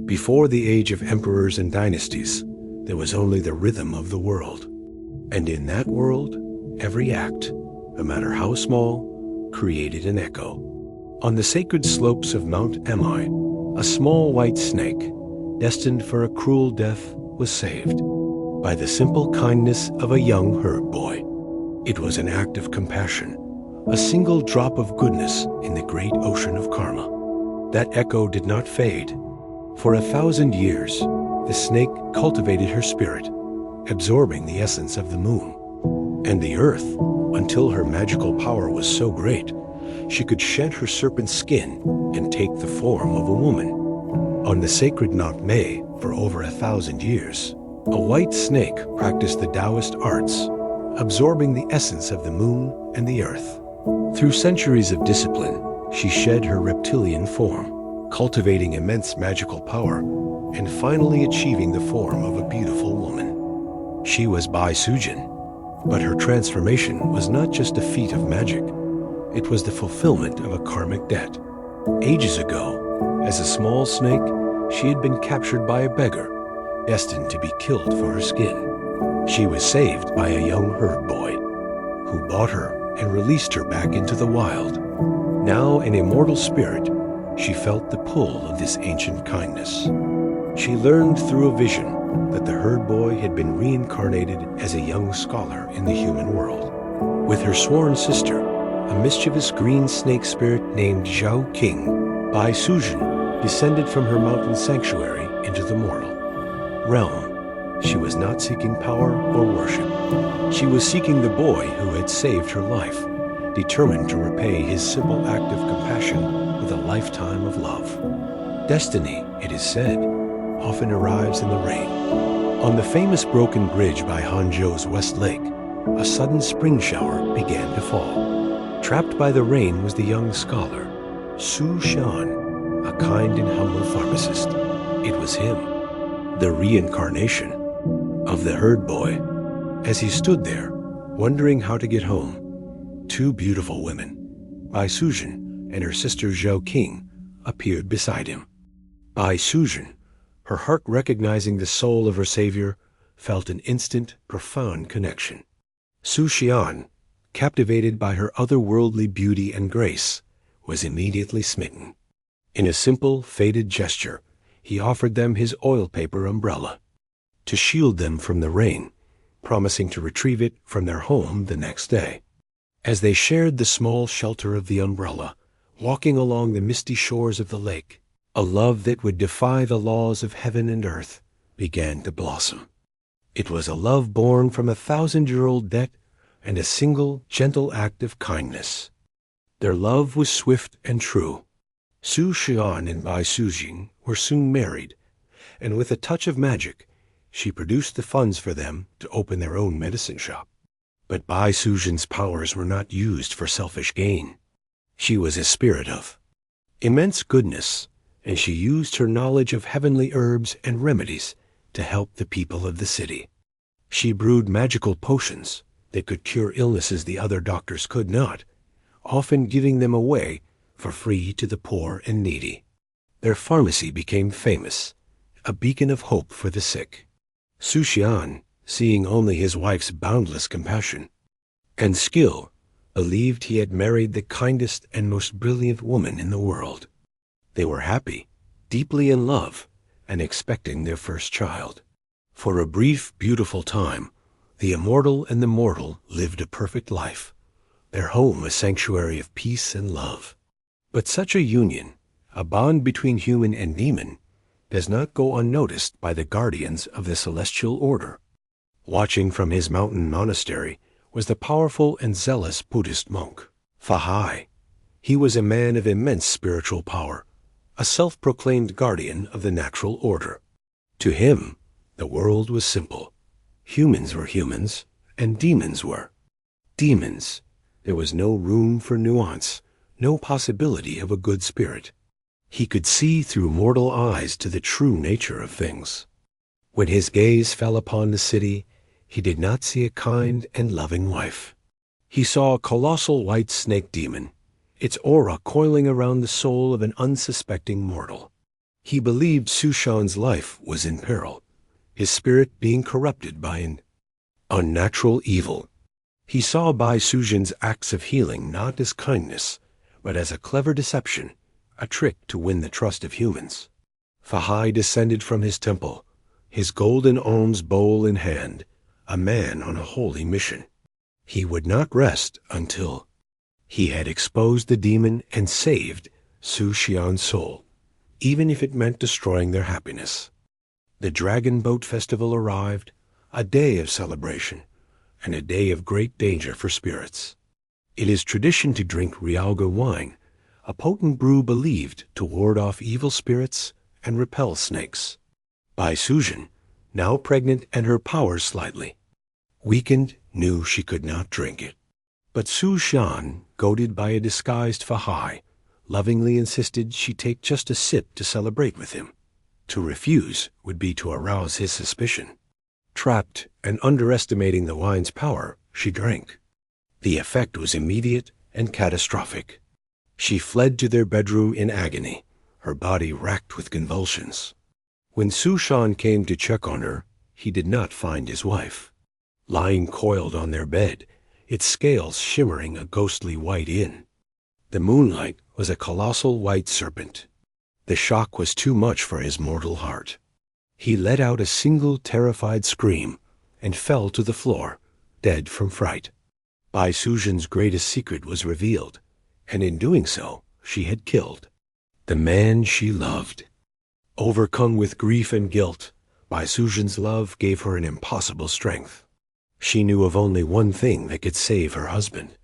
Before the age of emperors and dynasties, there was only the rhythm of the world. And in that world, every act, no matter how small, created an echo. On the sacred slopes of Mount Emai, a small white snake, destined for a cruel death, was saved by the simple kindness of a young herd boy. It was an act of compassion, a single drop of goodness in the great ocean of karma. That echo did not fade. For 1,000 years, the snake cultivated her spirit, absorbing the essence of the moon and the earth, until her magical power was so great, she could shed her serpent skin and take the form of a woman. On the sacred Mount Mei, for over 1,000 years, a white snake practiced the Taoist arts, absorbing the essence of the moon and the earth. Through centuries of discipline, she shed her reptilian form, cultivating immense magical power, and finally achieving the form of a beautiful woman. She was Bai Suzhen, but her transformation was not just a feat of magic. It was the fulfillment of a karmic debt. Ages ago, as a small snake, she had been captured by a beggar, destined to be killed for her skin. She was saved by a young herd boy, who bought her and released her back into the wild. Now an immortal spirit, she felt the pull of this ancient kindness. She learned through a vision that the herd boy had been reincarnated as a young scholar in the human world. With her sworn sister, a mischievous green snake spirit named Zhao King, Bai Suzhen descended from her mountain sanctuary into the mortal realm. She was not seeking power or worship. She was seeking the boy who had saved her life, determined to repay his simple act of compassion with a lifetime of love. Destiny, it is said, often arrives in the rain. On the famous broken bridge by Hangzhou's West Lake, a sudden spring shower began to fall. Trapped by the rain was the young scholar, Xian, a kind and humble pharmacist. It was him, the reincarnation of the herd boy. As he stood there, wondering how to get home, two beautiful women, Bai Suzhen and her sister Zhao King, appeared beside him. Bai Suzhen, her heart recognizing the soul of her savior, felt an instant, profound connection. Xian, captivated by her otherworldly beauty and grace, was immediately smitten. In a simple, faded gesture, he offered them his oil paper umbrella to shield them from the rain, promising to retrieve it from their home the next day. As they shared the small shelter of the umbrella, walking along the misty shores of the lake, a love that would defy the laws of heaven and earth began to blossom. It was a love born from 1,000-year-old debt and a single, gentle act of kindness. Their love was swift and true. Xian and Bai Suzhen were soon married, and with a touch of magic, she produced the funds for them to open their own medicine shop. But Bai Suzhen's powers were not used for selfish gain. She was a spirit of immense goodness, and she used her knowledge of heavenly herbs and remedies to help the people of the city. She brewed magical potions that could cure illnesses the other doctors could not, often giving them away for free to the poor and needy. Their pharmacy became famous, a beacon of hope for the sick. Xian, seeing only his wife's boundless compassion and skill, believed he had married the kindest and most brilliant woman in the world. They were happy, deeply in love, and expecting their first child. For a brief, beautiful time, the immortal and the mortal lived a perfect life, their home a sanctuary of peace and love. But such a union, a bond between human and demon, does not go unnoticed by the guardians of the celestial order. Watching from his mountain monastery was the powerful and zealous Buddhist monk, Fahai. He was a man of immense spiritual power, a self-proclaimed guardian of the natural order. To him, the world was simple. Humans were humans, and demons were demons. There was no room for nuance, no possibility of a good spirit. He could see through mortal eyes to the true nature of things. When his gaze fell upon the city, he did not see a kind and loving wife. He saw a colossal white snake demon, its aura coiling around the soul of an unsuspecting mortal. He believed Xian's life was in peril, his spirit being corrupted by an unnatural evil. He saw Bai Suzhen's acts of healing not as kindness, but as a clever deception, a trick to win the trust of humans. Fahai descended from his temple, his golden alms bowl in hand, a man on a holy mission. He would not rest until he had exposed the demon and saved Xian's soul, even if it meant destroying their happiness. The Dragon Boat Festival arrived, a day of celebration, and a day of great danger for spirits. It is tradition to drink Realga wine, a potent brew believed to ward off evil spirits and repel snakes. Bai Suzhen, now pregnant and her powers slightly weakened, knew she could not drink it. But Xian, goaded by a disguised Fahai, lovingly insisted she take just a sip to celebrate with him. To refuse would be to arouse his suspicion. Trapped and underestimating the wine's power, she drank. The effect was immediate and catastrophic. She fled to their bedroom in agony, her body racked with convulsions. When Xian came to check on her, he did not find his wife. Lying coiled on their bed, its scales shimmering a ghostly white in. The moonlight was a colossal white serpent. The shock was too much for his mortal heart. He let out a single terrified scream and fell to the floor, dead from fright. Bai Suzhen's greatest secret was revealed, and in doing so, she had killed the man she loved. Overcome with grief and guilt, Bai Suzhen's love gave her an impossible strength. She knew of only one thing that could save her husband,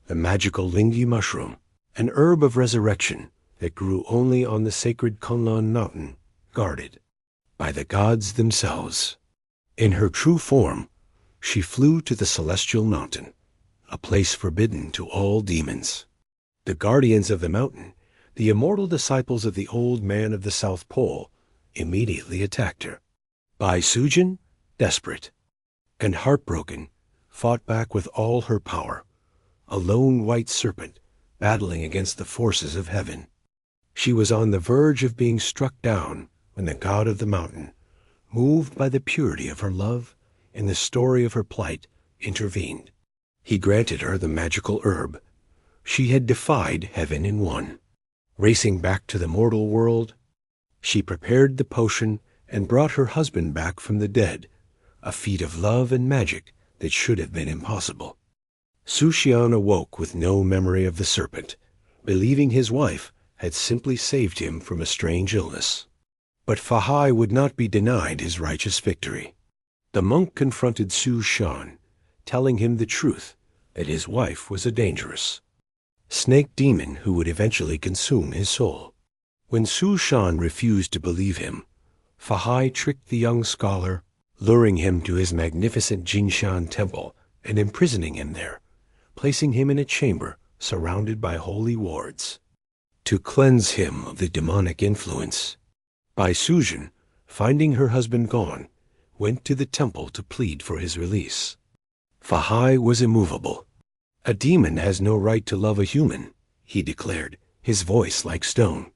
the magical Lingyi mushroom, an herb of resurrection that grew only on the sacred Kunlun mountain, guarded by the gods themselves. In her true form, she flew to the celestial mountain, a place forbidden to all demons. The guardians of the mountain, the immortal disciples of the old man of the South Pole, immediately attacked her. Bai Suzhen, desperate and heartbroken, fought back with all her power, a lone white serpent battling against the forces of heaven. She was on the verge of being struck down when the god of the mountain, moved by the purity of her love and the story of her plight, intervened. He granted her the magical herb. She had defied heaven and won. Racing back to the mortal world, she prepared the potion and brought her husband back from the dead, a feat of love and magic that should have been impossible. Xian awoke with no memory of the serpent, believing his wife had simply saved him from a strange illness. But Fahai would not be denied his righteous victory. The monk confronted Xian, telling him the truth that his wife was a dangerous snake demon who would eventually consume his soul. When Xian refused to believe him, Fahai tricked the young scholar, luring him to his magnificent Jinshan temple and imprisoning him there, placing him in a chamber surrounded by holy wards. To cleanse him of the demonic influence, Bai Suzhen, finding her husband gone, went to the temple to plead for his release. Fahai was immovable. "A demon has no right to love a human," he declared, his voice like stone.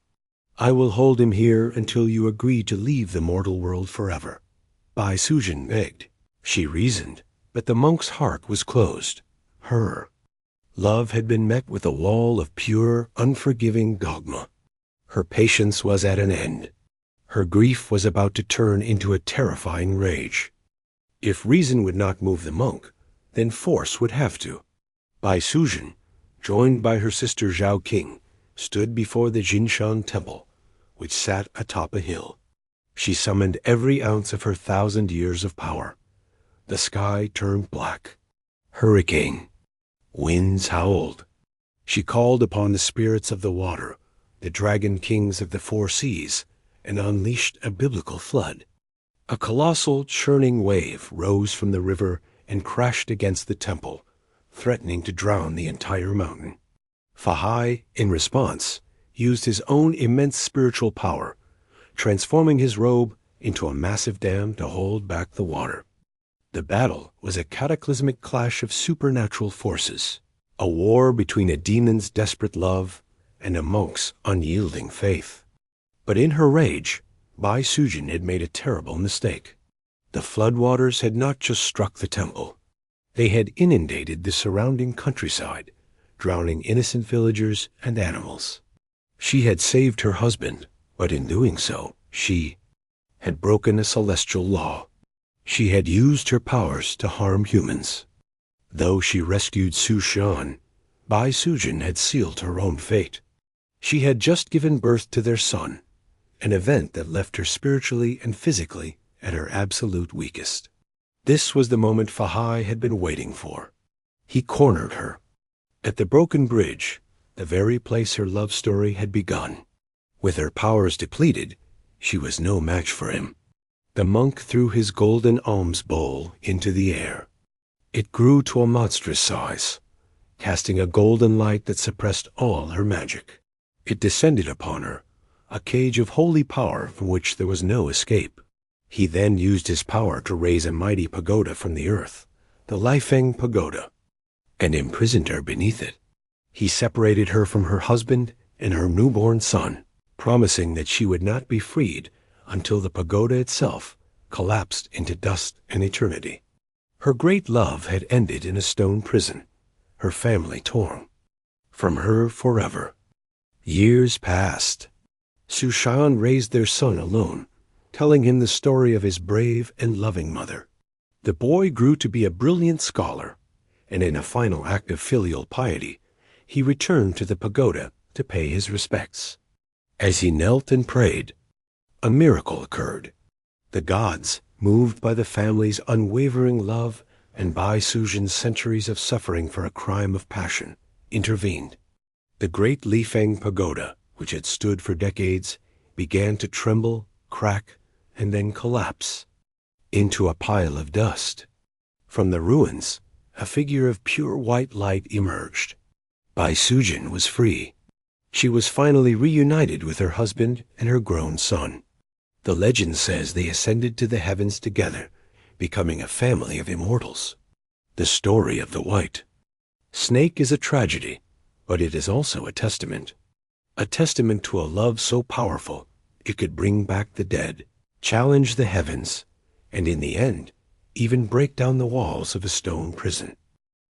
"I will hold him here until you agree to leave the mortal world forever." Bai Suzhen begged. She reasoned, but the monk's heart was closed. Her love had been met with a wall of pure, unforgiving dogma. Her patience was at an end. Her grief was about to turn into a terrifying rage. If reason would not move the monk, then force would have to. Bai Suzhen, joined by her sister Zhao Qing, stood before the Jinshan temple, which sat atop a hill. She summoned every ounce of her 1,000 years of power. The sky turned black. Hurricane. Winds howled. She called upon the spirits of the water, the dragon kings of the four seas, and unleashed a biblical flood. A colossal churning wave rose from the river and crashed against the temple, threatening to drown the entire mountain. Fahai, in response, used his own immense spiritual power, transforming his robe into a massive dam to hold back the water. The battle was a cataclysmic clash of supernatural forces. a war between a demon's desperate love and a monk's unyielding faith. But in her rage, Bai Suzhen had made a terrible mistake. The floodwaters had not just struck the temple. They had inundated the surrounding countryside, drowning innocent villagers and animals. She had saved her husband, but in doing so, she had broken a celestial law. She had used her powers to harm humans. Though she rescued Xian, Bai Suzhen had sealed her own fate. She had just given birth to their son, an event that left her spiritually and physically at her absolute weakest. This was the moment Fahai had been waiting for. He cornered her. At the broken bridge, the very place her love story had begun. With her powers depleted, she was no match for him. The monk threw his golden alms bowl into the air. It grew to a monstrous size, casting a golden light that suppressed all her magic. It descended upon her, a cage of holy power from which there was no escape. He then used his power to raise a mighty pagoda from the earth, the Lifeng Pagoda, and imprisoned her beneath it. He separated her from her husband and her newborn son, promising that she would not be freed until the pagoda itself collapsed into dust and eternity. Her great love had ended in a stone prison, her family torn from her forever. Years passed. Xian raised their son alone, telling him the story of his brave and loving mother. The boy grew to be a brilliant scholar, and in a final act of filial piety, he returned to the pagoda to pay his respects. As he knelt and prayed, a miracle occurred. The gods, moved by the family's unwavering love and Bai Suzhen's centuries of suffering for a crime of passion, intervened. The great Lifeng Pagoda, which had stood for decades, began to tremble, crack, and then collapse into a pile of dust. From the ruins, a figure of pure white light emerged. Bai Suzhen was free. She was finally reunited with her husband and her grown son. The legend says they ascended to the heavens together, becoming a family of immortals. The story of the white snake is a tragedy, but it is also a testament to a love so powerful it could bring back the dead, challenge the heavens, and in the end, even break down the walls of a stone prison.